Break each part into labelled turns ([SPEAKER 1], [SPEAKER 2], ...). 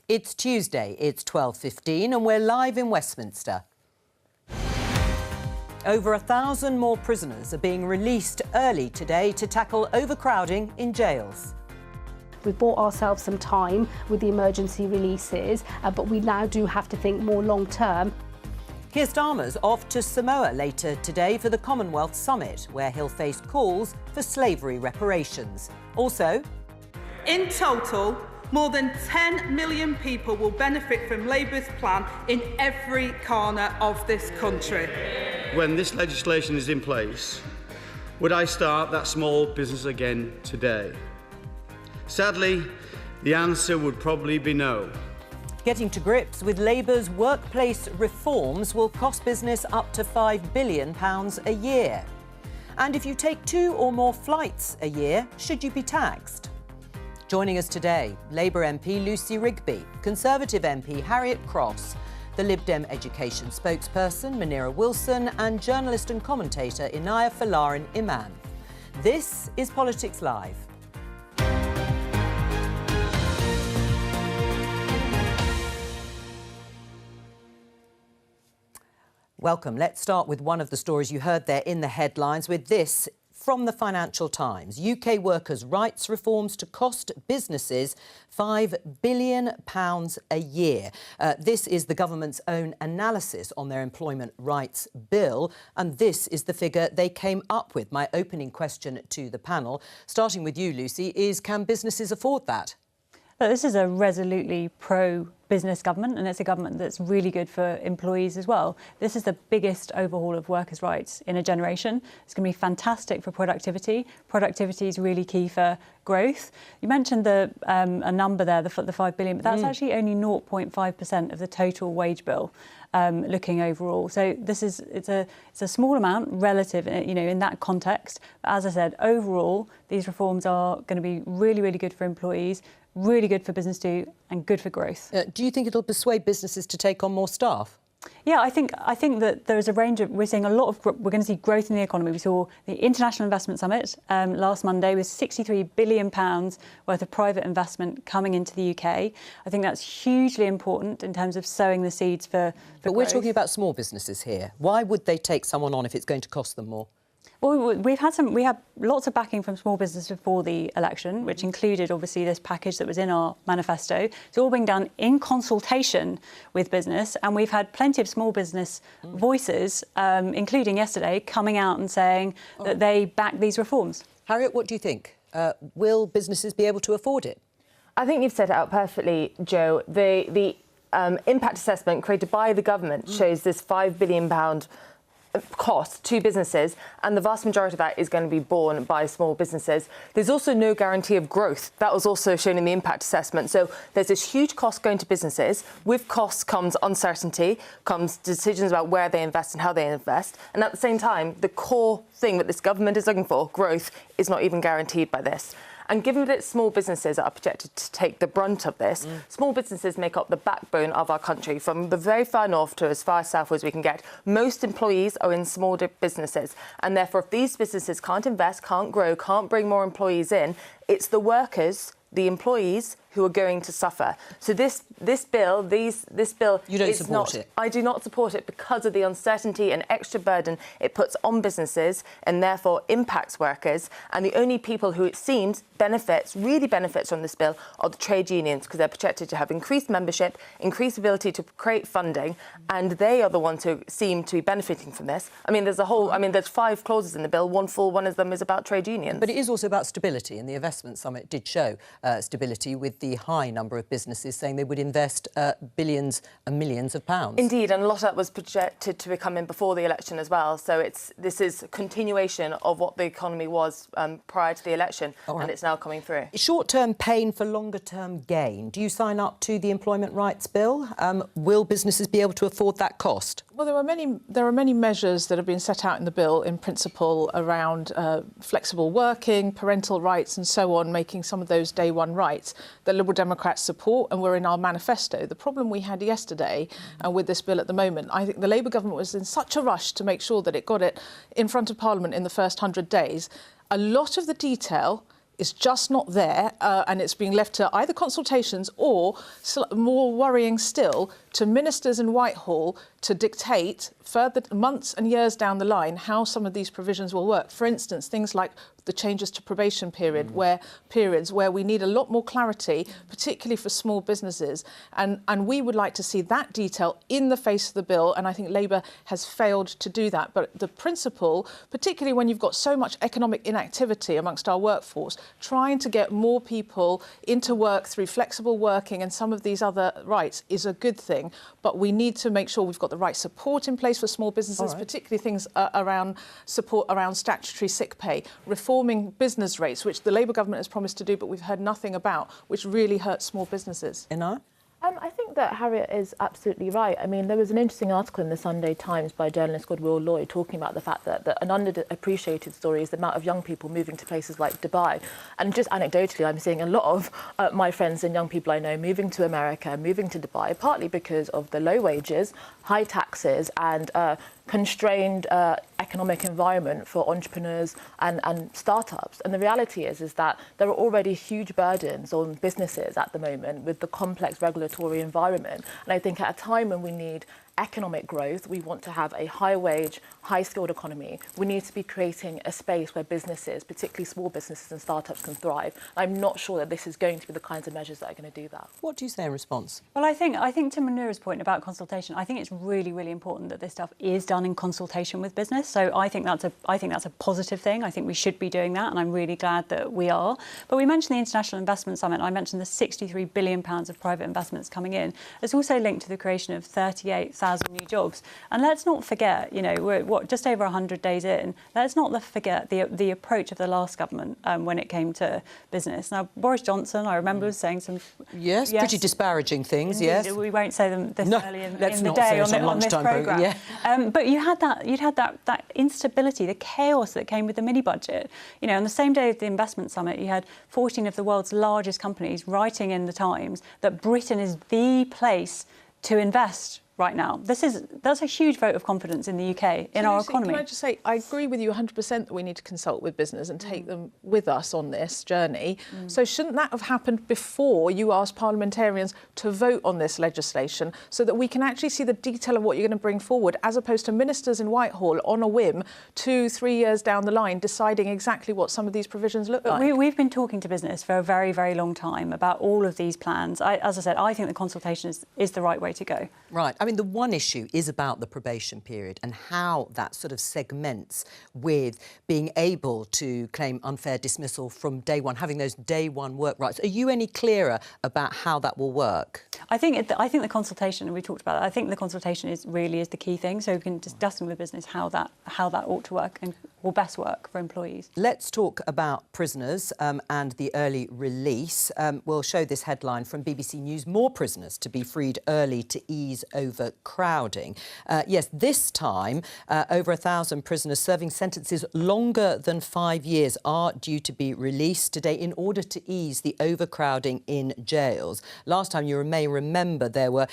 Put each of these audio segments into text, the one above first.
[SPEAKER 1] It's Tuesday, it's 12:15 and we're live in Westminster. Over 1,000 more prisoners are being released early today to tackle overcrowding in jails.
[SPEAKER 2] We've bought ourselves some time with the emergency releases, but we now do have to think more long term.
[SPEAKER 1] Keir Starmer's off to Samoa later today for the Commonwealth summit, where he'll face calls for slavery reparations. Also,
[SPEAKER 3] in total, more than 10 million people will benefit from Labour's plan in every corner of this country.
[SPEAKER 4] When this legislation is in place, would I start that small business again today? Sadly, the answer would probably be no.
[SPEAKER 1] getting to grips with Labour's workplace reforms will cost business up to £5 billion a year. And if you take 2 or more flights a year, should you be taxed? Joining us today, Labour MP Lucy Rigby, Conservative MP Harriet Cross, the Lib Dem education spokesperson Munira Wilson and journalist and commentator Inaya Folarin Iman. This is Politics Live. Welcome. Let's start with one of the stories you heard there in the headlines with this from the Financial Times. UK workers' rights reforms to cost businesses £5 billion a year. This is the government's own analysis on their employment rights bill, and this is the figure they came up with. My opening question to the panel, starting with you, Lucy, is can businesses afford that?
[SPEAKER 5] This is a resolutely pro-business government, and it's a government that's really good for employees as well. This is the biggest overhaul of workers' rights in a generation. It's going to be fantastic for productivity. Productivity is really key for growth. You mentioned a number there, the £5 billion, but that's actually only 0.5% of the total wage bill. Looking overall, so it's a small amount relative, in that context. But as I said, overall, these reforms are going to be really, really good for employees, really good for business too, and good for growth.
[SPEAKER 1] Do you think it'll persuade businesses to take on more staff?
[SPEAKER 5] Yeah, I think that there is a range of. We're seeing a lot of. We're going to see growth in the economy. We saw the International Investment Summit last Monday with £63 billion worth of private investment coming into the UK. I think that's hugely important in terms of sowing the seeds for
[SPEAKER 1] But
[SPEAKER 5] growth.
[SPEAKER 1] we're talking about small businesses here. Why would they take someone on if it's going to cost them more?
[SPEAKER 5] Well, we had lots of backing from small business before the election, which included, obviously, this package that was in our manifesto. It's all being done in consultation with business, and we've had plenty of small business voices, including yesterday, coming out and saying that they back these reforms.
[SPEAKER 1] Harriet, what do you think? Will businesses be able to afford it?
[SPEAKER 6] I think you've set it out perfectly, Jo. The impact assessment created by the government shows this £5 billion cost to businesses, and the vast majority of that is going to be borne by small businesses. There's also no guarantee of growth. That was also shown in the impact assessment. So there's this huge cost going to businesses. With costs comes uncertainty, comes decisions about where they invest and how they invest. And at the same time, the core thing that this government is looking for, growth, is not even guaranteed by this. And given that it's small businesses that are projected to take the brunt of this, small businesses make up the backbone of our country, from the very far north to as far south as we can get. Most employees are in small businesses. And therefore, if these businesses can't invest, can't grow, can't bring more employees in, it's the workers, the employees, who are going to suffer. So this bill
[SPEAKER 1] You don't
[SPEAKER 6] is
[SPEAKER 1] support
[SPEAKER 6] not,
[SPEAKER 1] it?
[SPEAKER 6] I do not support it because of the uncertainty and extra burden it puts on businesses and therefore impacts workers. And the only people who it seems really benefits from this bill are the trade unions, because they're projected to have increased membership, increased ability to create funding, and they are the ones who seem to be benefiting from this. I mean, there's 5 clauses in the bill. One of them is about trade unions.
[SPEAKER 1] But it is also about stability, and the Investment Summit did show stability with the high number of businesses saying they would invest billions and millions of pounds.
[SPEAKER 6] Indeed, and a lot of that was projected to be coming before the election as well. So this is a continuation of what the economy was prior to the election, and it's now coming through.
[SPEAKER 1] Short-term pain for longer-term gain. Do you sign up to the employment rights bill? Will businesses be able to afford that cost?
[SPEAKER 7] Well, there are many measures that have been set out in the bill, in principle, around flexible working, parental rights and so on, making some of those day one rights that Liberal Democrats support and were in our manifesto. The problem we had yesterday with this bill at the moment, I think the Labour government was in such a rush to make sure that it got it in front of Parliament in the first 100 days. A lot of the detail is just not there, and it's being left to either consultations or, more worrying still, to ministers in Whitehall to dictate further months and years down the line how some of these provisions will work. For instance, things like the changes to probation period, where we need a lot more clarity, particularly for small businesses. And we would like to see that detail in the face of the bill, and I think Labour has failed to do that. But the principle, particularly when you've got so much economic inactivity amongst our workforce, trying to get more people into work through flexible working and some of these other rights is a good thing. But we need to make sure we've got the right support in place for small businesses, particularly things around support around statutory sick pay, reforming business rates, which the Labour government has promised to do, but we've heard nothing about, which really hurts small businesses.
[SPEAKER 1] Ina?
[SPEAKER 6] I think that Harriet is absolutely right. I mean, there was an interesting article in the Sunday Times by a journalist called Will Lloyd talking about the fact that an underappreciated story is the amount of young people moving to places like Dubai. And just anecdotally, I'm seeing a lot of my friends and young people I know moving to America, moving to Dubai, partly because of the low wages, high taxes and constrained economic environment for entrepreneurs and startups. And the reality is that there are already huge burdens on businesses at the moment with the complex regulatory environment. And I think at a time when we need economic growth, we want to have a high-wage, high-skilled economy. We need to be creating a space where businesses, particularly small businesses and startups, can thrive. I'm not sure that this is going to be the kinds of measures that are going to do that.
[SPEAKER 1] What do you say in response?
[SPEAKER 5] Well, I think to Manura's point about consultation, I think it's really, really important that this stuff is done in consultation with business. So I think that's a positive thing. I think we should be doing that, and I'm really glad that we are. But we mentioned the International Investment Summit. I mentioned the £63 billion of private investments coming in. It's also linked to the creation of 38,000 new jobs. And let's not forget, we're just over 100 days in. Let's not forget the approach of the last government when it came to business. Now, Boris Johnson, I remember, was saying some
[SPEAKER 1] pretty disparaging things.
[SPEAKER 5] Indeed,
[SPEAKER 1] Yes,
[SPEAKER 5] we won't say them this early in the day on this programme.
[SPEAKER 1] Yeah.
[SPEAKER 5] But you'd had that instability, the chaos that came with the mini budget. On the same day of the investment summit, you had 14 of the world's largest companies writing in the Times that Britain is the place to invest right now. That's a huge vote of confidence in the UK, in our economy.
[SPEAKER 7] Can I just say, I agree with you 100% that we need to consult with business and take them with us on this journey. So shouldn't that have happened before you asked parliamentarians to vote on this legislation so that we can actually see the detail of what you're going to bring forward, as opposed to ministers in Whitehall on a whim 2-3 years down the line deciding exactly what some of these provisions look like?
[SPEAKER 5] We've been talking to business for a very, very long time about all of these plans. As I said, I think the consultation is the right way to go.
[SPEAKER 1] Right. I mean, the one issue is about the probation period and how that sort of segments with being able to claim unfair dismissal from day one, having those day one work rights. Are you any clearer about how that will work?
[SPEAKER 5] I think the consultation, and we talked about that, I think the consultation is the key thing. So we can discuss with business how that ought to work and will best work for employees.
[SPEAKER 1] Let's talk about prisoners and the early release. We'll show this headline from BBC News. More prisoners to be freed early to ease overcrowding. Yes, this time over 1,000 prisoners serving sentences longer than 5 years are due to be released today in order to ease the overcrowding in jails. Last time, you may remember, there were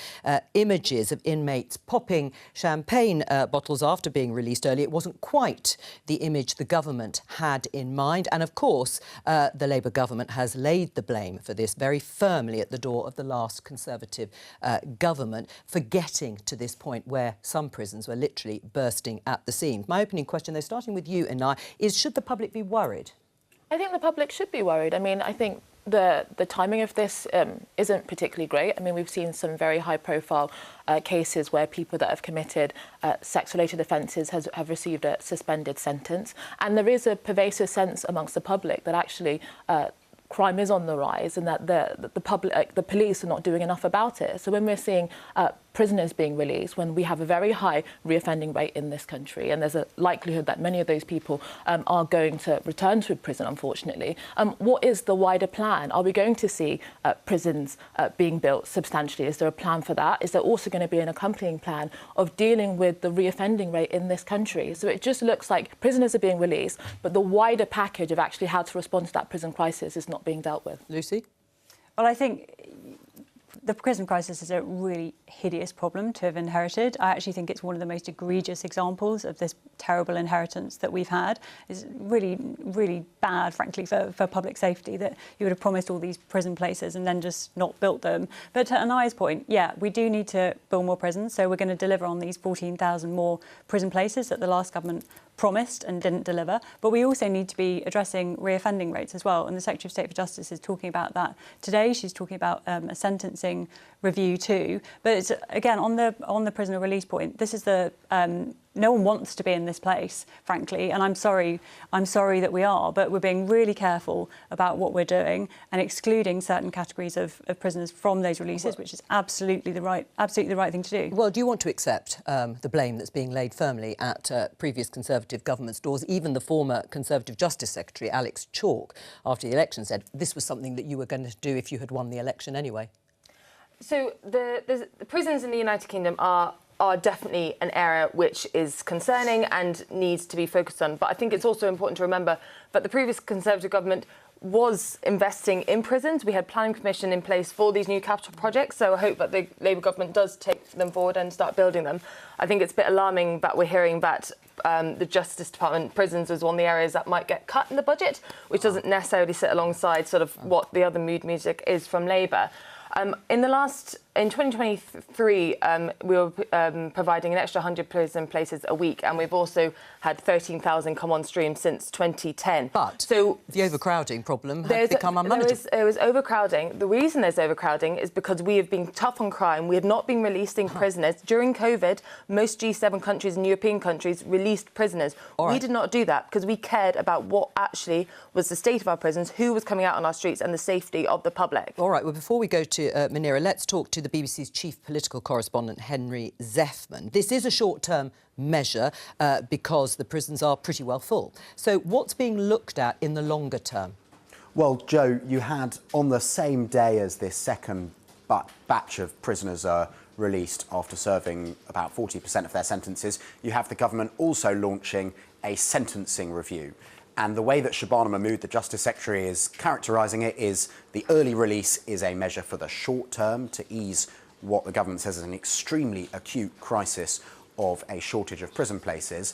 [SPEAKER 1] images of inmates popping champagne bottles after being released early. It wasn't quite the image the government had in mind. And of course, the Labour government has laid the blame for this very firmly at the door of the last Conservative government for getting to this point where some prisons were literally bursting at the seams. My opening question, though, starting with you, Ina, is should the public be worried?
[SPEAKER 6] I think the public should be worried. I mean, I think the timing of this isn't particularly great. I mean, we've seen some very high-profile cases where people that have committed sex-related offences have received a suspended sentence. And there is a pervasive sense amongst the public that actually crime is on the rise and that the police are not doing enough about it. So when we're seeing prisoners being released, when we have a very high reoffending rate in this country, and there's a likelihood that many of those people are going to return to prison, unfortunately, what is the wider plan? Are we going to see prisons being built substantially? Is there a plan for that? Is there also going to be an accompanying plan of dealing with the reoffending rate in this country? So it just looks like prisoners are being released, but the wider package of actually how to respond to that prison crisis is not being dealt with.
[SPEAKER 1] Lucy?
[SPEAKER 5] Well, I think The prison crisis is a really hideous problem to have inherited. I actually think it's one of the most egregious examples of this terrible inheritance that we've had. It's really, really bad, frankly, for public safety that you would have promised all these prison places and then just not built them. But to Anaya's point, yeah, we do need to build more prisons. So we're going to deliver on these 14,000 more prison places that the last government promised and didn't deliver. But we also need to be addressing reoffending rates as well. And the Secretary of State for Justice is talking about that today. She's talking about a sentencing review too. But it's, again, on the prisoner release point, this is the no one wants to be in this place, frankly, and I'm sorry that we are, but we're being really careful about what we're doing and excluding certain categories of prisoners from those releases, which is absolutely the right thing to do.
[SPEAKER 1] Well, do you want to accept the blame that's being laid firmly at previous Conservative government's doors? Even the former Conservative Justice Secretary, Alex Chalk, after the election said this was something that you were going to do if you had won the election anyway.
[SPEAKER 6] So the prisons in the United Kingdom are definitely an area which is concerning and needs to be focused on. But I think it's also important to remember that the previous Conservative government was investing in prisons. We had planning permission in place for these new capital projects, so I hope that the Labour government does take them forward and start building them. I think it's a bit alarming that we're hearing that the Justice Department prisons is one of the areas that might get cut in the budget, which doesn't necessarily sit alongside sort of what the other mood music is from Labour. In 2023, we were providing an extra 100 prison places a week, and we've also had 13,000 come on stream since 2010.
[SPEAKER 1] But
[SPEAKER 6] so
[SPEAKER 1] the overcrowding problem has become unmanageable.
[SPEAKER 6] There was overcrowding. The reason there's overcrowding is because we have been tough on crime. We have not been releasing prisoners. During COVID, most G7 countries and European countries released prisoners. We did not do that because we cared about what actually was the state of our prisons, who was coming out on our streets, and the safety of the public.
[SPEAKER 1] All right, well, before we go to Munira, let's talk to the BBC's chief political correspondent, Henry Zeffman. This is a short-term measure because the prisons are pretty well full. So what's being looked at in the longer term?
[SPEAKER 8] Well, Jo, you had on the same day as this second batch of prisoners are released after serving about 40% of their sentences, you have the government also launching a sentencing review. And the way that Shabana Mahmood, the Justice Secretary, is characterising it is the early release is a measure for the short term to ease what the government says is an extremely acute crisis of a shortage of prison places.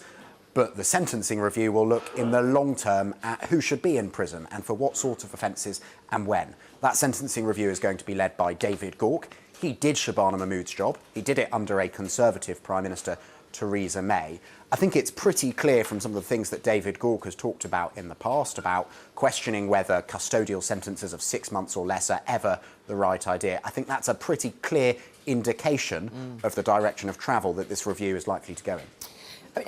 [SPEAKER 8] But the sentencing review will look in the long term at who should be in prison and for what sort of offences and when. That sentencing review is going to be led by David Gauke. He did Shabana Mahmood's job. He did it under a Conservative Prime Minister, Theresa May. I think it's pretty clear from some of the things that David Gauke has talked about in the past about questioning whether custodial sentences of 6 months or less are ever the right idea. I think that's a pretty clear indication of the direction of travel that this review is likely to go in.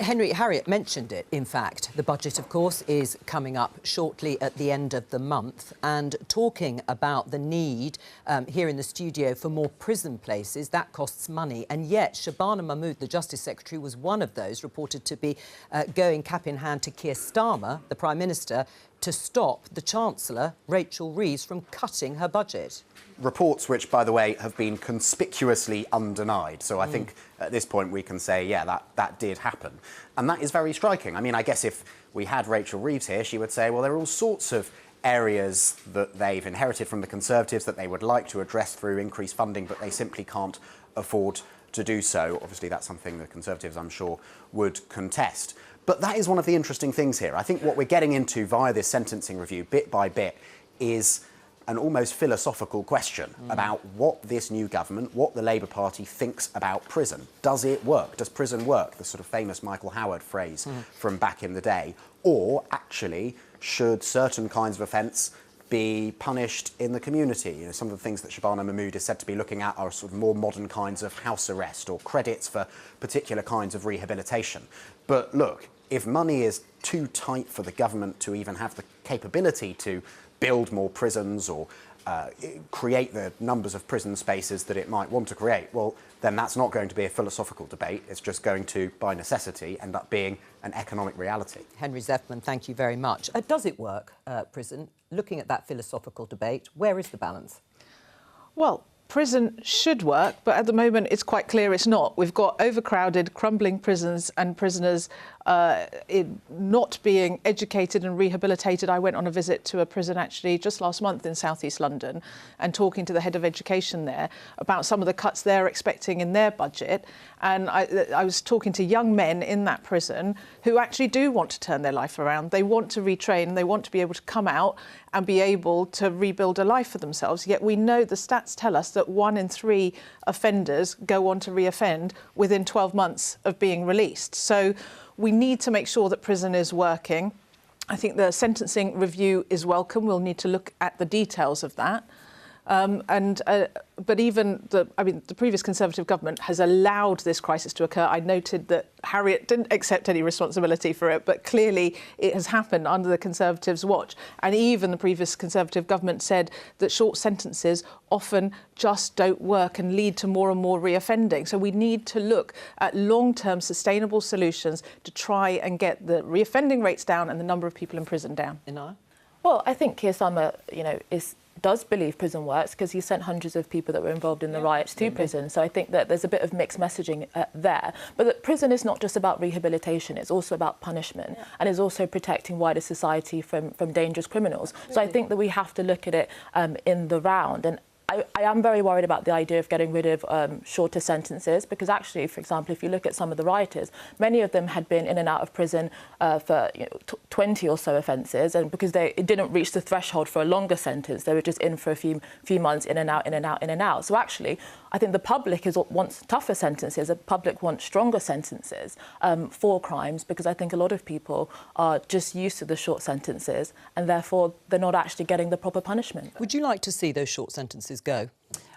[SPEAKER 1] Henry, Harriet mentioned it, in fact. The budget, of course, is coming up shortly at the end of the month, and talking about the need here in the studio for more prison places, that costs money. And yet Shabana Mahmood, the Justice Secretary, was one of those reported to be going cap in hand to Keir Starmer, the Prime Minister, to stop the Chancellor, Rachel Reeves, from cutting her budget.
[SPEAKER 8] Reports which, by the way, have been conspicuously undenied. So I think at this point we can say, yeah, that did happen. And that is very striking. I mean, I guess if we had Rachel Reeves here, she would say, well, there are all sorts of areas that they've inherited from the Conservatives that they would like to address through increased funding, but they simply can't afford to do so. Obviously, that's something the Conservatives, I'm sure, would contest. But that is one of the interesting things here. I think what we're getting into via this sentencing review, bit by bit, is an almost philosophical question about what this new government, what the Labour Party thinks about prison. Does it work? Does prison work? The sort of famous Michael Howard phrase from back in the day. Or, actually, should certain kinds of offence be punished in the community? You know, some of the things that Shabana Mahmood is said to be looking at are sort of more modern kinds of house arrest or credits for particular kinds of rehabilitation. But look, if money is too tight for the government to even have the capability to build more prisons or create the numbers of prison spaces that it might want to create, well, then that's not going to be a philosophical debate. It's just going to, by necessity, end up being an economic reality.
[SPEAKER 1] Henry Zeffman, thank you very much. Does it work, prison? Looking at that philosophical debate, where is the balance?
[SPEAKER 7] Well, prison should work, but at the moment it's quite clear it's not. We've got overcrowded, crumbling prisons, and prisoners not being educated and rehabilitated. I went on a visit to a prison actually just last month in South East London and talking to the head of education there about some of the cuts they're expecting in their budget. And I was talking to young men in that prison who actually do want to turn their life around. They want to retrain and they want to be able to come out and be able to rebuild a life for themselves. Yet we know the stats tell us that 1 in 3 offenders go on to reoffend within 12 months of being released. So we need to make sure that prison is working. I think the sentencing review is welcome. We'll need to look at the details of that. But even the previous Conservative government has allowed this crisis to occur. I noted that Harriet didn't accept any responsibility for it, but clearly it has happened under the Conservatives' watch. And even the previous Conservative government said that short sentences often just don't work and lead to more and more reoffending. So we need to look at long-term sustainable solutions to try and get the reoffending rates down and the number of people in prison down.
[SPEAKER 6] Well, I think Keir Starmer, does believe prison works because he sent hundreds of people that were involved in the riots to prison. So I think that there's a bit of mixed messaging there. But that prison is not just about rehabilitation, it's also about punishment and is also protecting wider society from dangerous criminals. So I think that we have to look at it in the round. And I am very worried about the idea of getting rid of shorter sentences because actually, for example, if you look at some of the rioters, many of them had been in and out of prison for 20 or so offences, and because it didn't reach the threshold for a longer sentence, they were just in for a few months, in and out, in and out, in and out. So actually, I think the public wants tougher sentences, the public wants stronger sentences for crimes because I think a lot of people are just used to the short sentences and therefore they're not actually getting the proper punishment.
[SPEAKER 1] Would you like to see those short sentences go?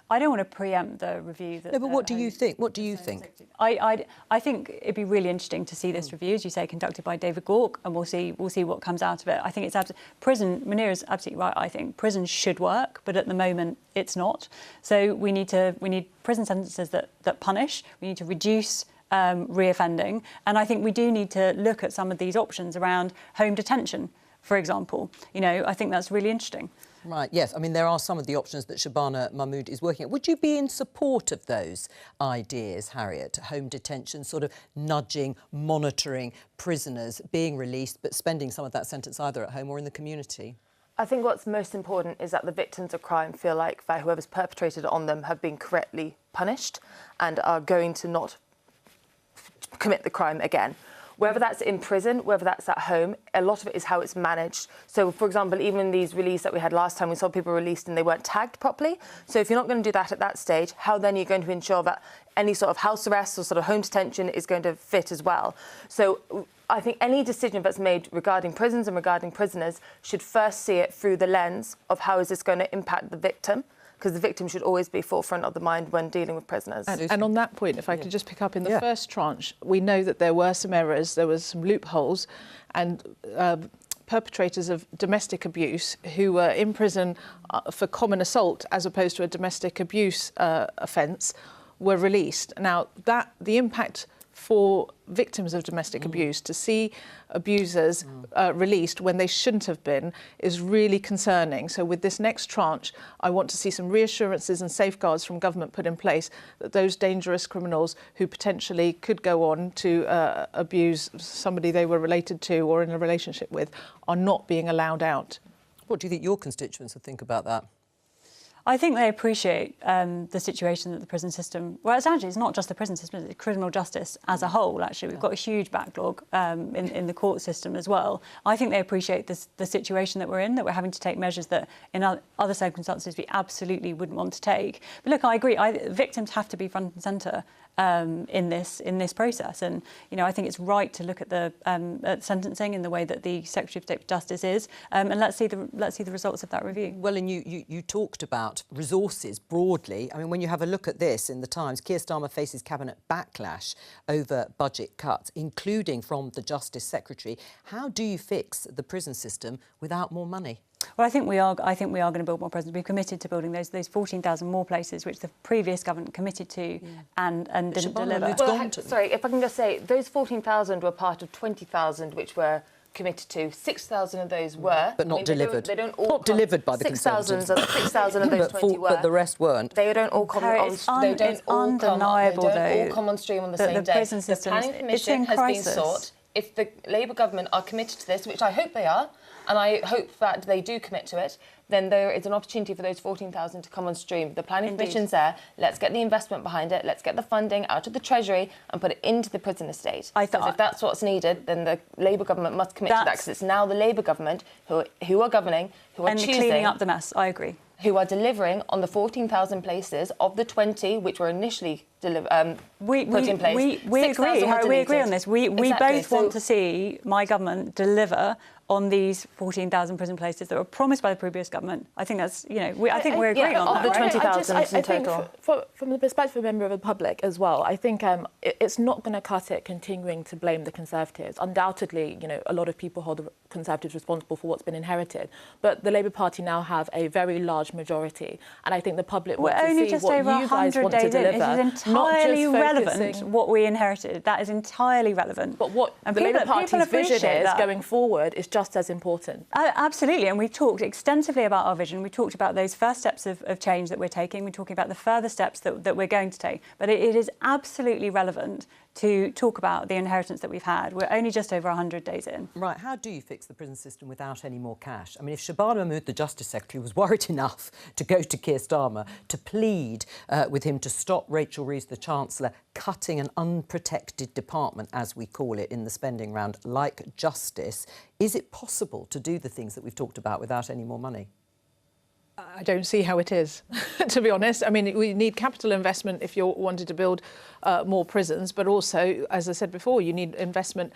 [SPEAKER 5] I don't want to preempt the review.
[SPEAKER 1] No, but what do you think? What do you think?
[SPEAKER 5] I think it'd be really interesting to see this review, as you say, conducted by David Gork, and we'll see what comes out of it. I think it's prison. Munir is absolutely right. I think prison should work, but at the moment it's not. So we need prison sentences that punish. We need to reduce reoffending, and I think we do need to look at some of these options around home detention, for example. I think that's really interesting.
[SPEAKER 1] Right, yes. I mean, there are some of the options that Shabana Mahmood is working at. Would you be in support of those ideas, Harriet? Home detention, sort of nudging, monitoring prisoners being released but spending some of that sentence either at home or in the community?
[SPEAKER 6] I think what's most important is that the victims of crime feel like that whoever's perpetrated on them have been correctly punished and are going to not commit the crime again. Whether that's in prison, whether that's at home, a lot of it is how it's managed. So, for example, even these releases that we had last time, we saw people released and they weren't tagged properly. So if you're not going to do that at that stage, how then are you going to ensure that any sort of house arrest or sort of home detention is going to fit as well? So I think any decision that's made regarding prisons and regarding prisoners should first see it through the lens of how is this going to impact the victim, because the victim should always be forefront of the mind when dealing with prisoners.
[SPEAKER 7] And on that point, if I could just pick up, in the first tranche, we know that there were some errors, there was some loopholes, and perpetrators of domestic abuse who were in prison for common assault as opposed to a domestic abuse offence were released. Now, the impact for victims of domestic abuse to see abusers released when they shouldn't have been is really concerning. So with this next tranche, I want to see some reassurances and safeguards from government put in place that those dangerous criminals who potentially could go on to abuse somebody they were related to or in a relationship with are not being allowed out.
[SPEAKER 1] What do you think your constituents would think about that?
[SPEAKER 5] I think they appreciate the situation that the prison system... Well, it's not just the prison system, it's criminal justice as a whole, actually. We've got a huge backlog in the court system as well. I think they appreciate the situation that we're in, that we're having to take measures that in other circumstances we absolutely wouldn't want to take. But look, I agree, victims have to be front and centre in this process, and I think it's right to look at the sentencing in the way that the Secretary of State for Justice is, and let's see the results of that review.
[SPEAKER 1] Well, and you talked about resources broadly. I mean, when you have a look at this in the Times, Keir Starmer faces cabinet backlash over budget cuts, including from the Justice Secretary. How do you fix the prison system without more money?
[SPEAKER 5] Well, I think we are going to build more prisons. We've committed to building those 14,000 more places, which the previous government committed to and didn't deliver.
[SPEAKER 6] Well, sorry, if I can just say, those 14,000 were part of 20,000 which were committed to. 6,000 of those were,
[SPEAKER 1] but not delivered.
[SPEAKER 6] They don't all
[SPEAKER 1] not delivered by the Conservatives.
[SPEAKER 6] 6,000 of those 20 were,
[SPEAKER 1] but the rest weren't.
[SPEAKER 6] They don't all come on. They don't all come on stream on the same day.
[SPEAKER 5] Prison system,
[SPEAKER 6] the planning permission has been sought. if the Labour government are committed to this, which I hope they are, and I hope that they do commit to it, then there is an opportunity for those 14,000 to come on stream. The planning permission's there. Let's get the investment behind it. Let's get the funding out of the Treasury and put it into the prison estate. Because if that's what's needed, then the Labour government must commit to that, because it's now the Labour government who are governing, who are choosing...
[SPEAKER 5] And cleaning up the mess, I agree.
[SPEAKER 6] Who are delivering on the 14,000 places of the 20 which were initially put in place.
[SPEAKER 5] We agree. We agree on this. We both want to see my government deliver on these 14,000 prison places that were promised by the previous government. I think that's, I think we're agreeing on that.
[SPEAKER 6] Of the 20,000 in
[SPEAKER 9] total. From the perspective of a member of the public as well, I think it's not going to cut it continuing to blame the Conservatives. Undoubtedly, a lot of people hold the Conservatives responsible for what's been inherited, but the Labour Party now have a very large majority, and I think the public want to see what you guys want to deliver.
[SPEAKER 5] It is entirely relevant what we inherited. That is entirely relevant.
[SPEAKER 9] But what the Labour Party's vision is going forward is just as important.
[SPEAKER 5] Absolutely, and we've talked extensively about our vision. We talked about those first steps of change that we're taking. We're talking about the further steps that we're going to take. But it is absolutely relevant to talk about the inheritance that we've had. We're only just over 100 days in.
[SPEAKER 1] Right, how do you fix the prison system without any more cash? I mean, if Shabana Mahmood, the Justice Secretary, was worried enough to go to Keir Starmer to plead with him to stop Rachel Reeves, the Chancellor, cutting an unprotected department, as we call it, in the spending round, like justice, is it possible to do the things that we've talked about without any more money?
[SPEAKER 7] I don't see how it is, to be honest. I mean, we need capital investment if you're wanting to build more prisons, but also, as I said before, you need investment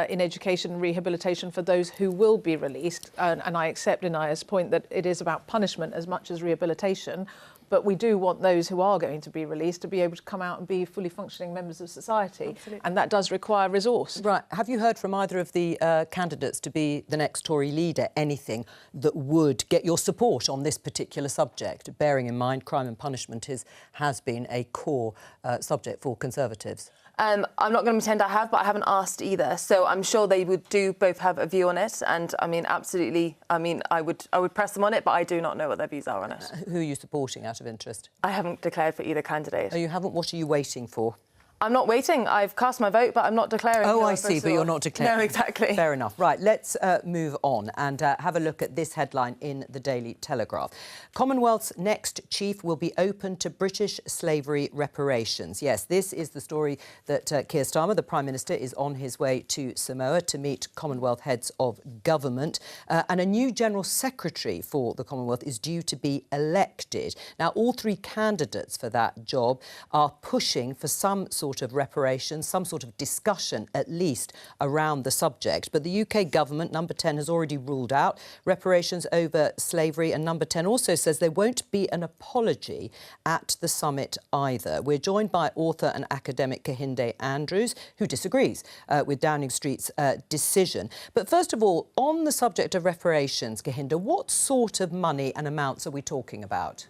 [SPEAKER 7] in education and rehabilitation for those who will be released. And I accept Inaya's point that it is about punishment as much as rehabilitation. But we do want those who are going to be released to be able to come out and be fully functioning members of society. Absolutely. And that does require resource.
[SPEAKER 1] Right. Have you heard from either of the candidates to be the next Tory leader anything that would get your support on this particular subject, bearing in mind crime and punishment has been a core subject for Conservatives?
[SPEAKER 6] I'm not going to pretend I have, but I haven't asked either. So I'm sure they would both have a view on it. And I mean, absolutely. I mean, I would press them on it, but I do not know what their views are on it.
[SPEAKER 1] Who are you supporting out of interest?
[SPEAKER 6] I haven't declared for either candidate.
[SPEAKER 1] Oh, you haven't? What are you waiting for?
[SPEAKER 6] I'm not waiting. I've cast my vote, but I'm not declaring.
[SPEAKER 1] Oh, I see, but you're not declaring.
[SPEAKER 6] No, exactly.
[SPEAKER 1] Fair enough. Right, let's move on and have a look at this headline in the Daily Telegraph. Commonwealth's next chief will be open to British slavery reparations. Yes, this is the story that Keir Starmer, the Prime Minister, is on his way to Samoa to meet Commonwealth heads of government. And a new General Secretary for the Commonwealth is due to be elected. Now, all three candidates for that job are pushing for some sort of reparations, some sort of discussion at least around the subject. But the UK government, number 10, has already ruled out reparations over slavery, and number 10 also says there won't be an apology at the summit either. We're joined by author and academic Kehinde Andrews, who disagrees with Downing Street's decision. But first of all, on the subject of reparations, Kehinde, what sort of money and amounts are we talking about?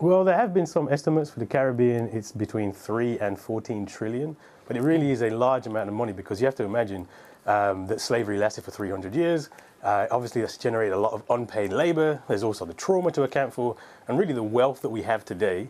[SPEAKER 10] Well, there have been some estimates for the Caribbean. It's between 3 and 14 trillion, but it really is a large amount of money, because you have to imagine that slavery lasted for 300 years. Obviously, that's generated a lot of unpaid labour. There's also the trauma to account for, and really the wealth that we have today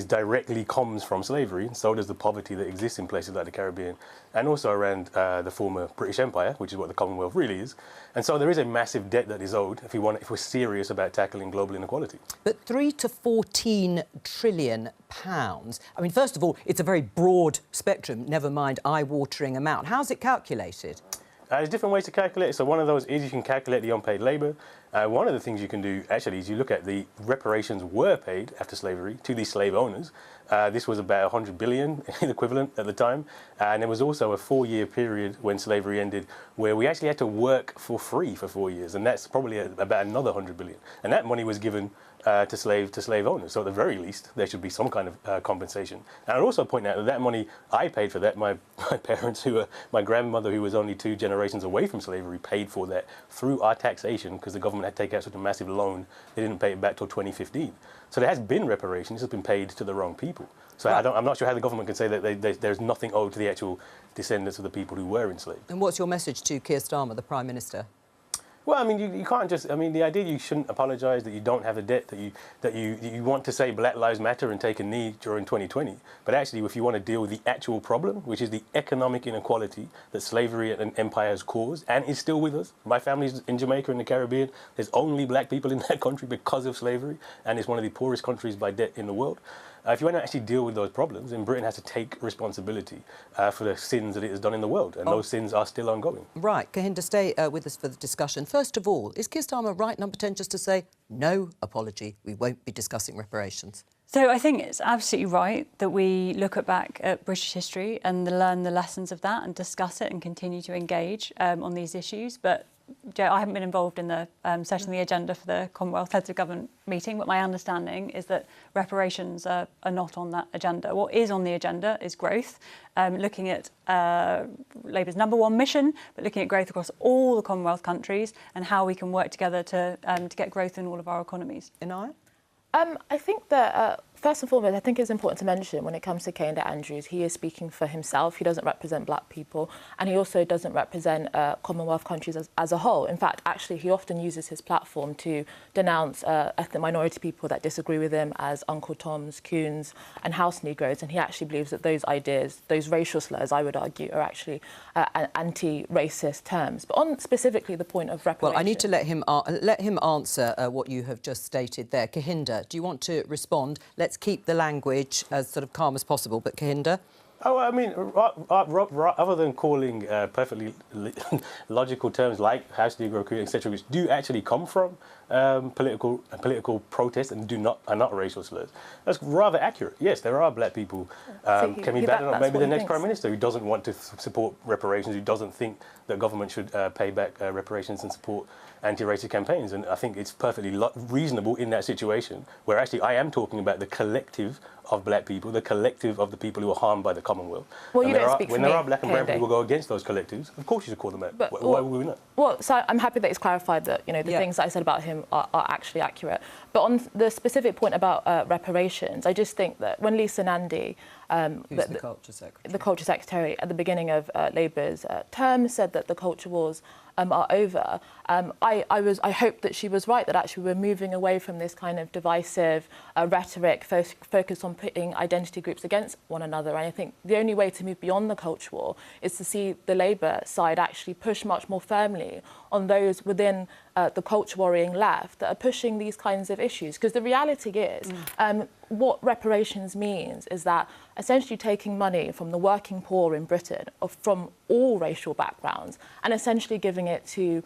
[SPEAKER 10] directly comes from slavery. So does the poverty that exists in places like the Caribbean and also around the former British Empire, which is what the Commonwealth really is. And so there is a massive debt that is owed if we're serious about tackling global inequality. But
[SPEAKER 1] 3 to 14 trillion pounds. I mean, first of all, it's a very broad spectrum, never mind eye-watering amount. How's it calculated?
[SPEAKER 10] There's different ways to calculate it. So one of those is you can calculate the unpaid labour. One of the things you can do, actually, is you look at the reparations were paid after slavery to these slave owners. This was about 100 billion equivalent at the time. And there was also a 4-year period when slavery ended where we actually had to work for free for 4 years. And that's probably about another 100 billion. And that money was given to slave owners. So at the very least, there should be some kind of compensation. And I'd also point out that money, I paid for that. My parents, my grandmother, who was only 2 generations away from slavery, paid for that through our taxation, because the government had taken out such a massive loan. They didn't pay it back till 2015. So there has been reparations. It's been paid to the wrong people. So right. I'm not sure how the government can say that there's nothing owed to the actual descendants of the people who were enslaved.
[SPEAKER 1] And what's your message to Keir Starmer, the Prime Minister?
[SPEAKER 10] Well, I mean, you can't just. I mean, the idea you shouldn't apologise, that you don't have a debt, that you want to say Black Lives Matter and take a knee during 2020, but actually, if you want to deal with the actual problem, which is the economic inequality that slavery and empire has caused and is still with us. My family's in Jamaica in the Caribbean. There's only black people in that country because of slavery, and it's one of the poorest countries by debt in the world. If you want to actually deal with those problems, then Britain has to take responsibility for the sins that it has done in the world, and those sins are still ongoing.
[SPEAKER 1] Right, Kahinda, stay with us for the discussion. First of all, is Keir Starmer right, number 10, just to say no apology, we won't be discussing reparations?
[SPEAKER 5] So I think it's absolutely right that we look back at British history and learn the lessons of that and discuss it and continue to engage on these issues. But I haven't been involved in the setting the agenda for the Commonwealth Heads of Government meeting, but my understanding is that reparations are not on that agenda. What is on the agenda is growth, looking at Labour's #1 mission, but looking at growth across all the Commonwealth countries and how we can work together to get growth in all of our economies.
[SPEAKER 1] Inaya?
[SPEAKER 9] I think that, first and foremost, I think it's important to mention when it comes to Kahinda Andrews, he is speaking for himself. He doesn't represent black people, and he also doesn't represent Commonwealth countries as a whole. In fact, actually, he often uses his platform to denounce ethnic minority people that disagree with him as Uncle Toms, coons, and house Negroes. And he actually believes that those ideas, those racial slurs, I would argue, are actually anti-racist terms. But on specifically the point of reparations...
[SPEAKER 1] Well, I need to let him answer what you have just stated there. Kahinda, do you want to respond? Let's keep the language as sort of calm as possible, but Kahinda?
[SPEAKER 10] Oh, I mean, other than calling perfectly logical terms like house Negro, coon, etc., which do actually come from political protest and are not racial slurs, that's rather accurate. Yes, there are black people, can be bad enough. Maybe the next Prime Minister who doesn't want to support reparations, who doesn't think that government should pay back reparations and support anti-racist campaigns. And I think it's perfectly reasonable in that situation, where actually I am talking about the collective of black people, the collective of the people who are harmed by the Commonwealth.
[SPEAKER 9] Well,
[SPEAKER 10] and
[SPEAKER 9] you don't speak for me,
[SPEAKER 10] when there are black and brown
[SPEAKER 9] Kahinda.
[SPEAKER 10] people who go against those collectives, of course you should call them out. Why would we not?
[SPEAKER 9] Well, so I'm happy that it's clarified that, the things that I said about him are actually accurate. But on the specific point about reparations, I just think that when Lisa Nandy,
[SPEAKER 1] who's the Culture Secretary?
[SPEAKER 9] The Culture Secretary at the beginning of Labour's term said that the culture wars are over, I hope that she was right, that actually we're moving away from this kind of divisive rhetoric focused on pitting identity groups against one another. And I think the only way to move beyond the culture war is to see the Labour side actually push much more firmly on those within the culture warring left that are pushing these kinds of issues. Because the reality is, what reparations means is that essentially taking money from the working poor in Britain, or from all racial backgrounds, and essentially giving it to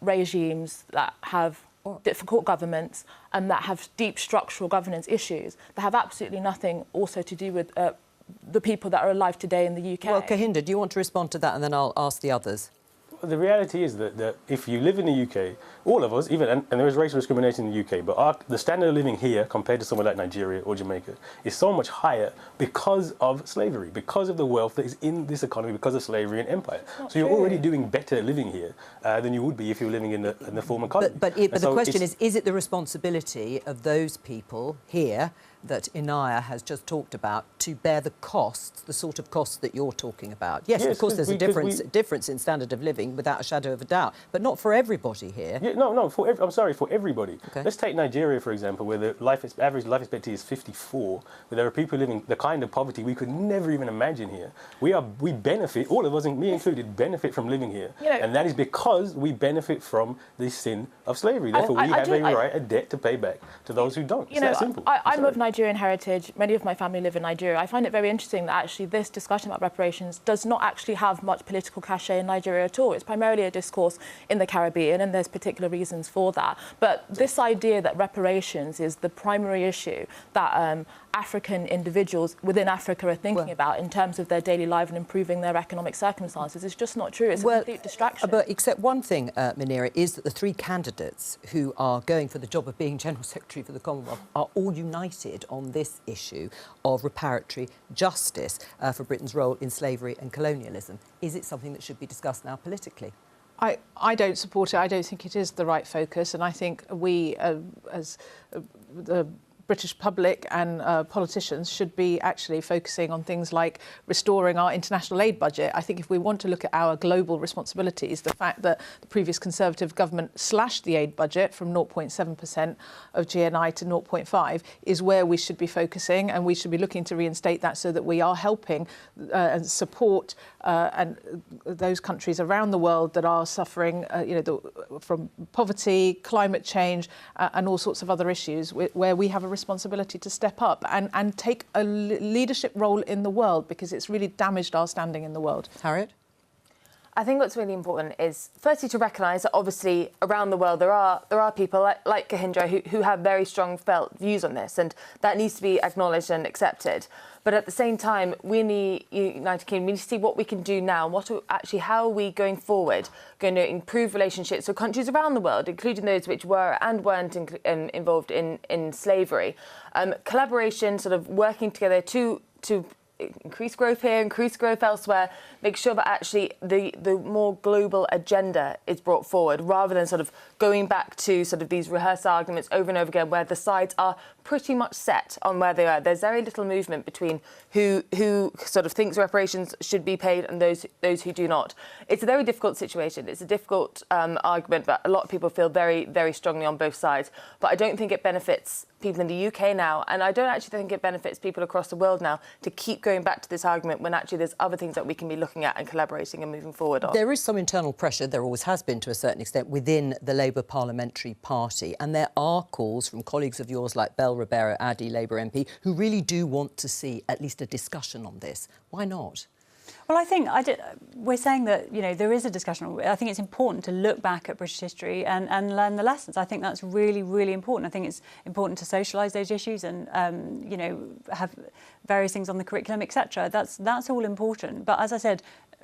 [SPEAKER 9] regimes that have difficult governments and that have deep structural governance issues that have absolutely nothing also to do with the people that are alive today in the UK.
[SPEAKER 1] Well, Kahinda, do you want to respond to that, and then I'll ask the others?
[SPEAKER 10] The reality is that if you live in the UK, all of us, and there is racial discrimination in the UK, but the standard of living here compared to somewhere like Nigeria or Jamaica is so much higher because of slavery, because of the wealth that is in this economy, because of slavery and empire. So you're already doing better living here than you would be if you were living in the former colony.
[SPEAKER 1] But the question is it the responsibility of those people here that Inaya has just talked about to bear the costs, the sort of costs that you're talking about? Yes, of course, there's a difference in standard of living, without a shadow of a doubt, but not for everybody here.
[SPEAKER 10] Yeah, no, for everybody. Okay. Let's take Nigeria, for example, where the average life expectancy is 54, where there are people living the kind of poverty we could never even imagine here. We benefit, all of us, me included, benefit from living here. And that is because we benefit from the sin of slavery. Therefore, we have a debt to pay back to those who don't. It's that simple.
[SPEAKER 9] I'm of Nigerian heritage. Many of my family live in Nigeria. I find it very interesting that actually this discussion about reparations does not actually have much political cachet in Nigeria at all. It's primarily a discourse in the Caribbean, and there's particular reasons for that. But this idea that reparations is the primary issue that African individuals within Africa are thinking about in terms of their daily life and improving their economic circumstances is just not true. It's a complete distraction.
[SPEAKER 1] But except one thing, Munira, is that the three candidates who are going for the job of being General Secretary for the Commonwealth are all united on this issue of reparatory justice for Britain's role in slavery and colonialism. Is it something that should be discussed now politically?
[SPEAKER 7] I don't support it. I don't think it is the right focus, and I think we, as the British public and politicians should be actually focusing on things like restoring our international aid budget. I think if we want to look at our global responsibilities, the fact that the previous Conservative government slashed the aid budget from 0.7% of GNI to 0.5 is where we should be focusing, and we should be looking to reinstate that so that we are helping and support and those countries around the world that are suffering from poverty, climate change and all sorts of other issues where we have a responsibility to step up and take a leadership role in the world, because it's really damaged our standing in the world.
[SPEAKER 1] Harriet?
[SPEAKER 6] I think what's really important is firstly to recognise that obviously around the world there are people like Kahindra who have very strong felt views on this, and that needs to be acknowledged and accepted. But at the same time, we in the United Kingdom, we need to see what we can do now, how are we going forward going to improve relationships with countries around the world, including those which were and weren't involved in slavery. Collaboration, sort of working together to increase growth here, increase growth elsewhere, make sure that actually the more global agenda is brought forward, rather than sort of going back to sort of these rehearsed arguments over and over again where the sides are pretty much set on where they are. There's very little movement between who sort of thinks reparations should be paid and those who do not. It's a very difficult situation. It's a difficult argument, but a lot of people feel very, very strongly on both sides. But I don't think it benefits people in the UK now, and I don't actually think it benefits people across the world now to keep going back to this argument when actually there's other things that we can be looking at and collaborating and moving forward on.
[SPEAKER 1] There is some internal pressure, there always has been to a certain extent, within the Labour Parliamentary Party, and there are calls from colleagues of yours like Bell Ribeiro Addy, Labour MP, who really do want to see at least a discussion on this. Why not?
[SPEAKER 5] Well, I think we're saying that, there is a discussion. I think it's important to look back at British history and learn the lessons. I think that's really, really important. I think it's important to socialise those issues and, have various things on the curriculum, etc. That's all important. But as I said,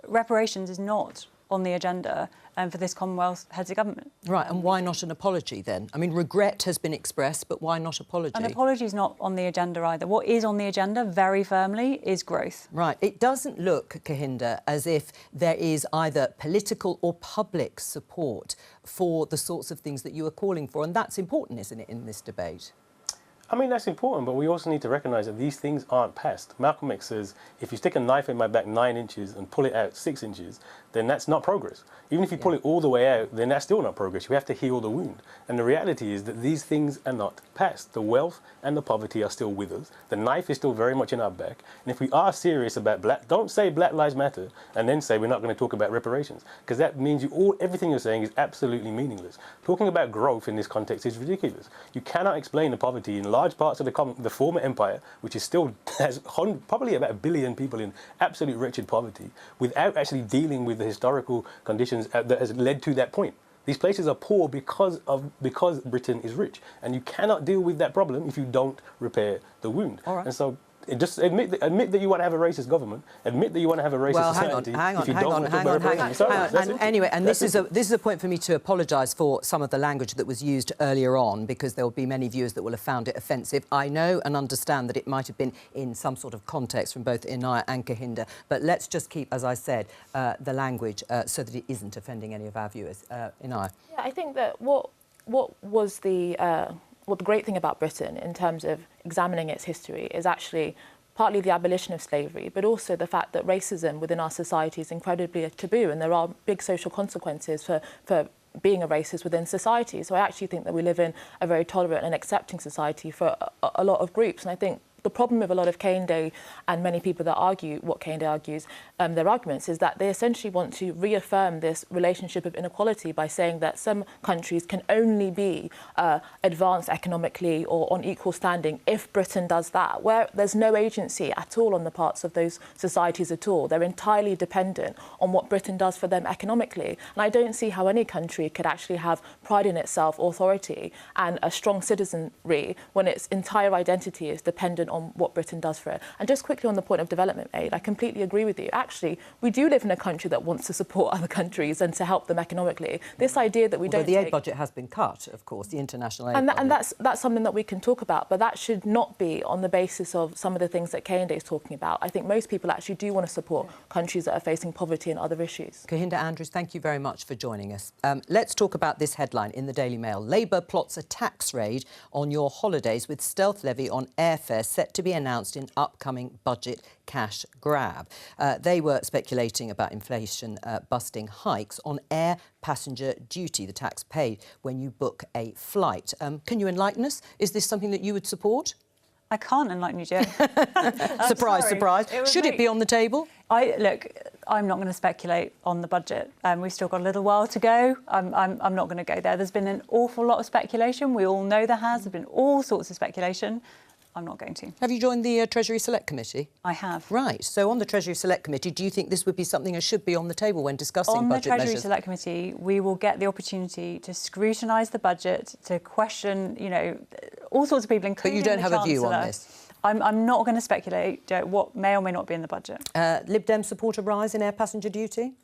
[SPEAKER 5] reparations is not on the agenda for this Commonwealth heads of government.
[SPEAKER 1] Right, and why not an apology then? I mean, regret has been expressed, but why not apology?
[SPEAKER 5] An apology is not on the agenda either. What is on the agenda, very firmly, is growth.
[SPEAKER 1] Right. It doesn't look, Kahindra, as if there is either political or public support for the sorts of things that you are calling for, and that's important, isn't it, in this debate?
[SPEAKER 10] I mean, that's important, but we also need to recognise that these things aren't past. Malcolm X says, if you stick a knife in my back 9 inches and pull it out 6 inches, then that's not progress. Even if you pull it all the way out, then that's still not progress. You have to heal the wound. And the reality is that these things are not past. The wealth and the poverty are still with us. The knife is still very much in our back. And if we are serious about don't say Black Lives Matter and then say we're not going to talk about reparations, because that means everything you're saying is absolutely meaningless. Talking about growth in this context is ridiculous. You cannot explain the poverty in large parts of the former empire, which is still has probably about 1 billion people in absolute wretched poverty, without actually dealing with the historical conditions that has led to that point. These places are poor because Britain is rich, and you cannot deal with that problem if you don't repair the wound.
[SPEAKER 1] All right.
[SPEAKER 10] And so just admit that you want to have a racist government. Admit that you want to have a racist society.
[SPEAKER 1] Hang on.
[SPEAKER 10] Anyway,
[SPEAKER 1] and this is a point for me to apologise for some of the language that was used earlier on, because there will be many viewers that will have found it offensive. I know and understand that it might have been in some sort of context from both Inaya and Kahindra, but let's just keep, as I said, the language so that it isn't offending any of our viewers. Inaya.
[SPEAKER 9] Yeah, I think that what was the great thing about Britain in terms of examining its history is actually partly the abolition of slavery, but also the fact that racism within our society is incredibly taboo, and there are big social consequences for being a racist within society. So I actually think that we live in a very tolerant and accepting society for a lot of groups, and I think the problem with a lot of Kahindra and many people that argue what Kahindra argues, their arguments, is that they essentially want to reaffirm this relationship of inequality by saying that some countries can only be advanced economically or on equal standing if Britain does that, where there's no agency at all on the parts of those societies at all. They're entirely dependent on what Britain does for them economically. And I don't see how any country could actually have pride in itself, authority, and a strong citizenry when its entire identity is dependent on what Britain does for it. And just quickly on the point of development aid, I completely agree with you. Actually, we do live in a country that wants to support other countries and to help them economically. This idea that we don't
[SPEAKER 1] the aid budget has been cut, of course, the international aid budget.
[SPEAKER 9] And that's something that we can talk about, but that should not be on the basis of some of the things that Kehinde is talking about. I think most people actually do want to support countries that are facing poverty and other issues.
[SPEAKER 1] Kehinde Andrews, thank you very much for joining us. Let's talk about this headline in the Daily Mail. Labour plots a tax raid on your holidays with stealth levy on airfare set to be announced in upcoming budget cash grab. They were speculating about inflation busting hikes on air passenger duty, the tax paid when you book a flight. Can you enlighten us? Is this something that you would support?
[SPEAKER 5] I can't enlighten you, Jo.
[SPEAKER 1] Surprise, surprise. Should it be on the table?
[SPEAKER 5] Look, I'm not going to speculate on the budget. We've still got a little while to go. I'm not going to go there. There's been an awful lot of speculation. We all know there has. There's been all sorts of speculation. I'm not going to.
[SPEAKER 1] Have you joined the Treasury Select Committee?
[SPEAKER 5] I have.
[SPEAKER 1] Right. So on the Treasury Select Committee, do you think this would be something that should be on the table when discussing budget measures?
[SPEAKER 5] On the Treasury Select Committee, we will get the opportunity to scrutinise the budget, to question, all sorts of people, including the Chancellor.
[SPEAKER 1] But you don't have a view on this?
[SPEAKER 5] I'm not going to speculate what may or may not be in the budget.
[SPEAKER 1] Lib Dem support a rise in air passenger duty?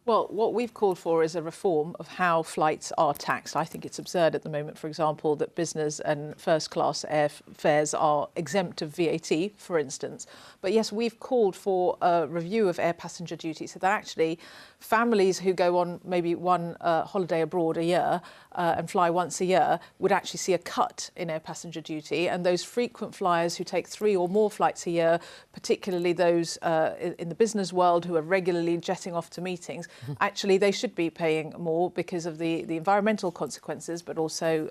[SPEAKER 7] Well, what we've called for is a reform of how flights are taxed. I think it's absurd at the moment, for example, that business and first-class airfares are exempt of VAT, for instance. But yes, we've called for a review of air passenger duty so that actually families who go on maybe one holiday abroad a year and fly once a year would actually see a cut in air passenger duty, and those frequent flyers who take 3 or more flights a year, particularly those in the business world who are regularly jetting off to meetings, actually they should be paying more because of the environmental consequences, but also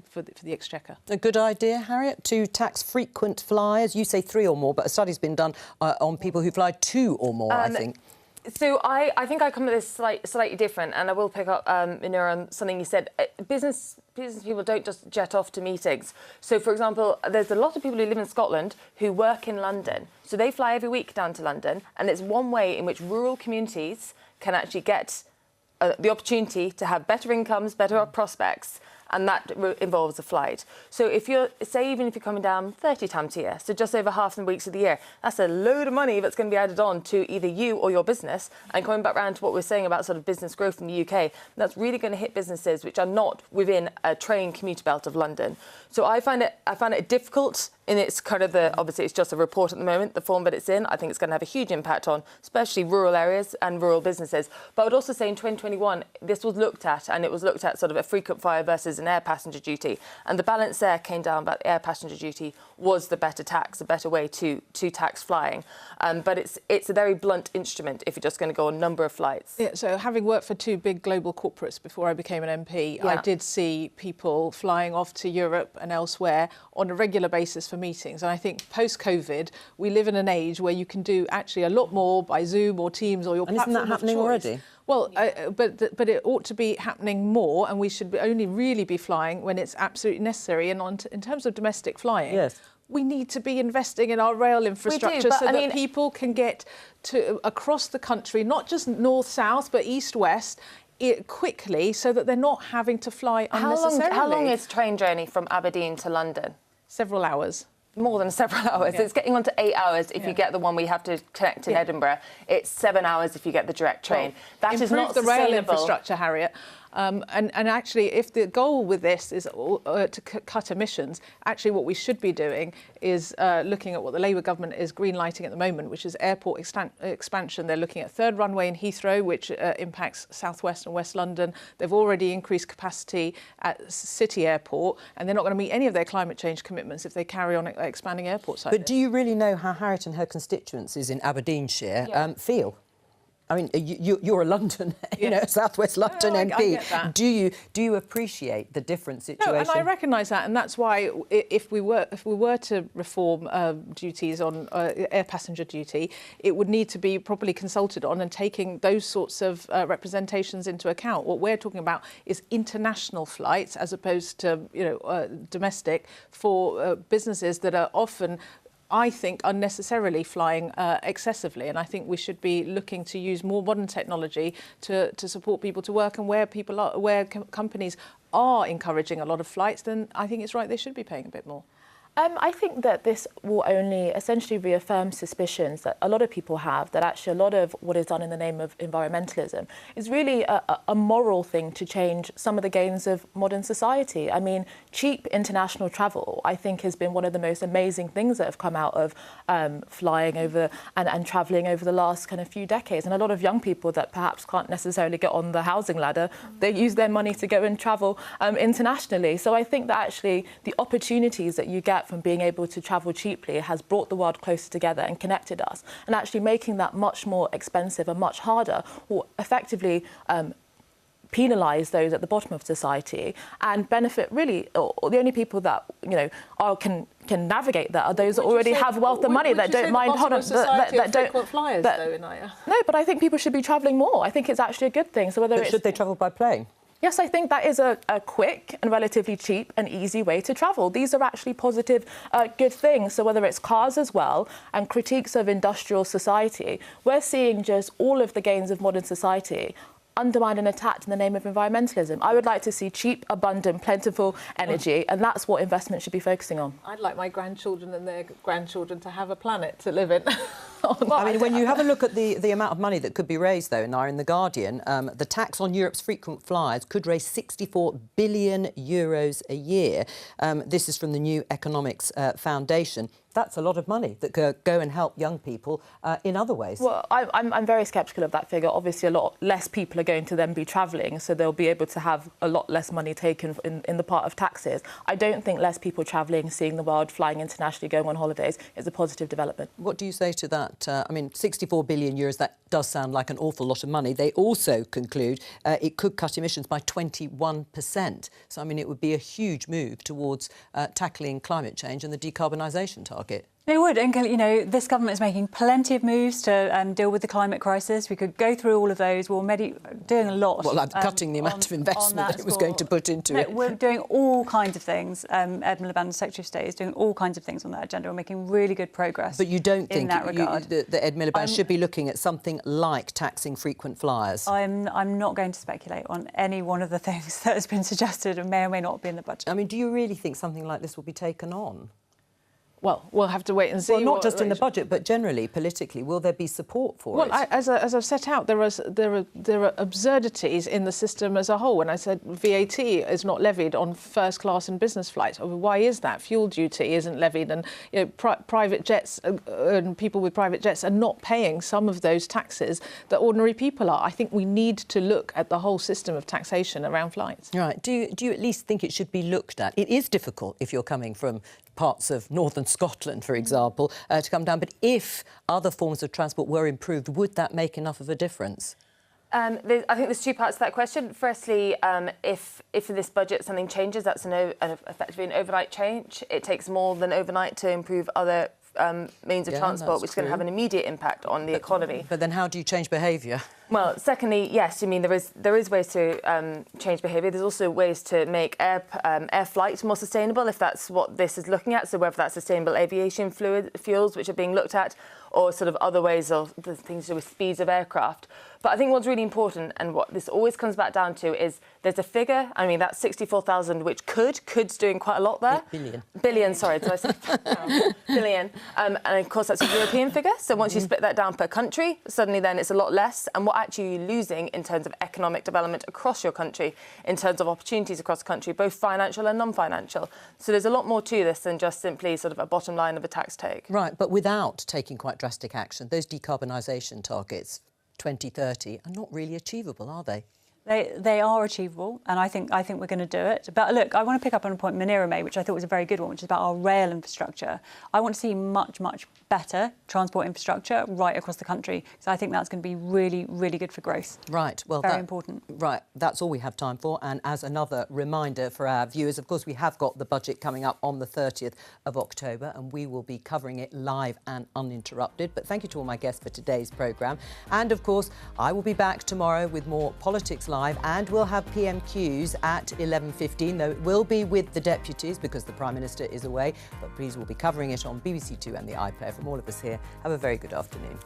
[SPEAKER 7] for the exchequer.
[SPEAKER 1] A good idea, Harriet, to tax frequent flyers. You say 3 or more, but a study's been done on people who fly 2 or more, I think.
[SPEAKER 6] So I think I come at this slightly different, and I will pick up, Minura, on something you said. Business people don't just jet off to meetings. So, for example, there's a lot of people who live in Scotland who work in London. So they fly every week down to London, and it's one way in which rural communities can actually get the opportunity to have better incomes, better prospects, and that involves a flight. So if you're, say, even if you're coming down 30 times a year, so just over half the weeks of the year, that's a load of money that's going to be added on to either you or your business. And coming back around to what we're saying about sort of business growth in the UK, that's really going to hit businesses which are not within a train commuter belt of London. So I find it difficult in its kind of obviously it's just a report at the moment, the form that it's in. I think it's going to have a huge impact on especially rural areas and rural businesses. But I would also say in 2021, this was looked at, and it was looked at sort of a frequent flyer versus an air passenger duty. And the balance there came down that air passenger duty was the better tax, a better way to tax flying. But it's a very blunt instrument if you're just going to go on number of flights.
[SPEAKER 7] Yeah, so having worked for 2 big global corporates before I became an MP, I did see people flying off to Europe and elsewhere on a regular basis for meetings. And I think post-COVID, we live in an age where you can do actually a lot more by Zoom or Teams or your platform
[SPEAKER 1] isn't that happening already?
[SPEAKER 7] Well, but it ought to be happening more, and we should only really be flying when it's absolutely necessary. And in terms of domestic flying,
[SPEAKER 1] yes,
[SPEAKER 7] we need to be investing in our rail infrastructure that people can get to across the country, not just north-south, but east-west, quickly, so that they're not having to fly unnecessarily.
[SPEAKER 6] How long is train journey from Aberdeen to London?
[SPEAKER 7] Several hours.
[SPEAKER 6] More than several hours. Yeah. It's getting on to 8 hours if you get the one we have to connect in Edinburgh. It's 7 hours if you get the direct train.
[SPEAKER 7] Well,
[SPEAKER 6] that is not
[SPEAKER 7] the
[SPEAKER 6] sustainable.
[SPEAKER 7] Rail infrastructure, Harriet. And actually, if the goal with this is to cut emissions, actually what we should be doing is looking at what the Labour government is greenlighting at the moment, which is airport expansion. They're looking at 3rd runway in Heathrow, which impacts South West and West London. They've already increased capacity at City Airport, and they're not going to meet any of their climate change commitments if they carry on expanding airports like this.
[SPEAKER 1] But do you really know how Harriet and her constituencies in Aberdeenshire feel? I mean, you're a London, South West London MP.
[SPEAKER 7] I get that.
[SPEAKER 1] Do you appreciate the different situation?
[SPEAKER 7] No, and I recognise that, and that's why if we were to reform duties on air passenger duty, it would need to be properly consulted on and taking those sorts of representations into account. What we're talking about is international flights as opposed to domestic for businesses that are often, I think, unnecessarily flying excessively, and I think we should be looking to use more modern technology to support people to work, and where companies are encouraging a lot of flights, then I think it's right they should be paying a bit more.
[SPEAKER 9] I think that this will only essentially reaffirm suspicions that a lot of people have, that actually a lot of what is done in the name of environmentalism is really a moral thing to change some of the gains of modern society. I mean, cheap international travel, I think, has been one of the most amazing things that have come out of flying over and travelling over the last kind of few decades. And a lot of young people that perhaps can't necessarily get on the housing ladder, they use their money to go and travel internationally. So I think that actually the opportunities that you get from being able to travel cheaply has brought the world closer together and connected us, and actually making that much more expensive and much harder will effectively penalise those at the bottom of society and benefit really, or the only people that can navigate that are those that already have wealth and money that don't mind.
[SPEAKER 7] That don't flyers, though, Inaya.
[SPEAKER 9] No, but I think people should be travelling more. I think it's actually a good thing. So whether
[SPEAKER 1] should they travel by plane?
[SPEAKER 9] Yes, I think that is a quick and relatively cheap and easy way to travel. These are actually positive, good things. So whether it's cars as well and critiques of industrial society, we're seeing just all of the gains of modern society undermined and attacked in the name of environmentalism. I would like to see cheap, abundant, plentiful energy, and that's what investment should be focusing on.
[SPEAKER 7] I'd like my grandchildren and their grandchildren to have a planet to live in.
[SPEAKER 1] Well, I mean, when you have a look at the amount of money that could be raised, though, in The Guardian, the tax on Europe's frequent flyers could raise 64 billion euros a year. This is from the New Economics Foundation. That's a lot of money that could go and help young people in other ways.
[SPEAKER 9] Well, I'm very sceptical of that figure. Obviously, a lot less people are going to then be travelling, so they'll be able to have a lot less money taken in the part of taxes. I don't think less people travelling, seeing the world, flying internationally, going on holidays is a positive development.
[SPEAKER 1] What do you say to that? I mean, 64 billion euros, that does sound like an awful lot of money. They also conclude it could cut emissions by 21%. So, I mean, it would be a huge move towards tackling climate change and the decarbonisation target.
[SPEAKER 5] It would, and this government is making plenty of moves to deal with the climate crisis. We could go through all of those. We're already doing a lot.
[SPEAKER 1] Well, cutting the amount of investment that it was going to put into it.
[SPEAKER 5] We're doing all kinds of things. Edmund Laban's Secretary of State is doing all kinds of things on that agenda. We're making really good progress. But
[SPEAKER 1] you don't think
[SPEAKER 5] that
[SPEAKER 1] Ed Miliband should be looking at something like taxing frequent flyers?
[SPEAKER 5] I'm not going to speculate on any one of the things that has been suggested and may or may not be in the budget.
[SPEAKER 1] I mean, do you really think something like this will be taken on?
[SPEAKER 7] Well, we'll have to wait and see.
[SPEAKER 1] Well, not just in the budget, but generally, politically, will there be support for it?
[SPEAKER 7] Well, as I've set out, there are absurdities in the system as a whole. When I said VAT is not levied on first class and business flights, why is that? Fuel duty isn't levied, and private jets and people with private jets are not paying some of those taxes that ordinary people are. I think we need to look at the whole system of taxation around flights.
[SPEAKER 1] Right. Do you at least think it should be looked at? It is difficult if you're coming from parts of northern Scotland, for example, to come down. But if other forms of transport were improved, would that make enough of a difference?
[SPEAKER 6] I think there's two parts to that question. Firstly, if in this budget something changes, that's effectively an overnight change. It takes more than overnight to improve other means of transport, which is going to have an immediate impact on the economy.
[SPEAKER 1] But then how do you change behaviour?
[SPEAKER 6] Well, secondly, yes, I mean, there is ways to change behaviour. There's also ways to make air flight more sustainable, if that's what this is looking at. So whether that's sustainable aviation fuels, which are being looked at, or sort of other ways of the things to do with speeds of aircraft. But I think what's really important, and what this always comes back down to, is there's a figure. I mean, that's 64,000, which coulds doing quite a lot there. Billion, sorry, did I say billion? And of course, that's a European figure. So once you split that down per country, suddenly then it's a lot less. And what actually you're losing in terms of economic development across your country, in terms of opportunities across the country, both financial and non-financial. So there's a lot more to this than just simply sort of a bottom line of a tax take.
[SPEAKER 1] Right, but without taking quite drastic action, those decarbonisation targets, 2030, are not really achievable, are they?
[SPEAKER 5] They are achievable, and I think we're going to do it. But look, I want to pick up on a point Munira made, which I thought was a very good one, which is about our rail infrastructure. I want to see much better transport infrastructure right across the country, so I think that's going to be really, really good for growth.
[SPEAKER 1] Right. Well,
[SPEAKER 5] very important.
[SPEAKER 1] Right. That's all we have time for. And as another reminder for our viewers, of course, we have got the budget coming up on the 30th of October, and we will be covering it live and uninterrupted. But thank you to all my guests for today's programme. And of course, I will be back tomorrow with more Politics Live, and we'll have PMQs at 11:15, though it will be with the deputies because the Prime Minister is away. But please, we'll be covering it on BBC Two and the iPlayer. From all of us here, have a very good afternoon.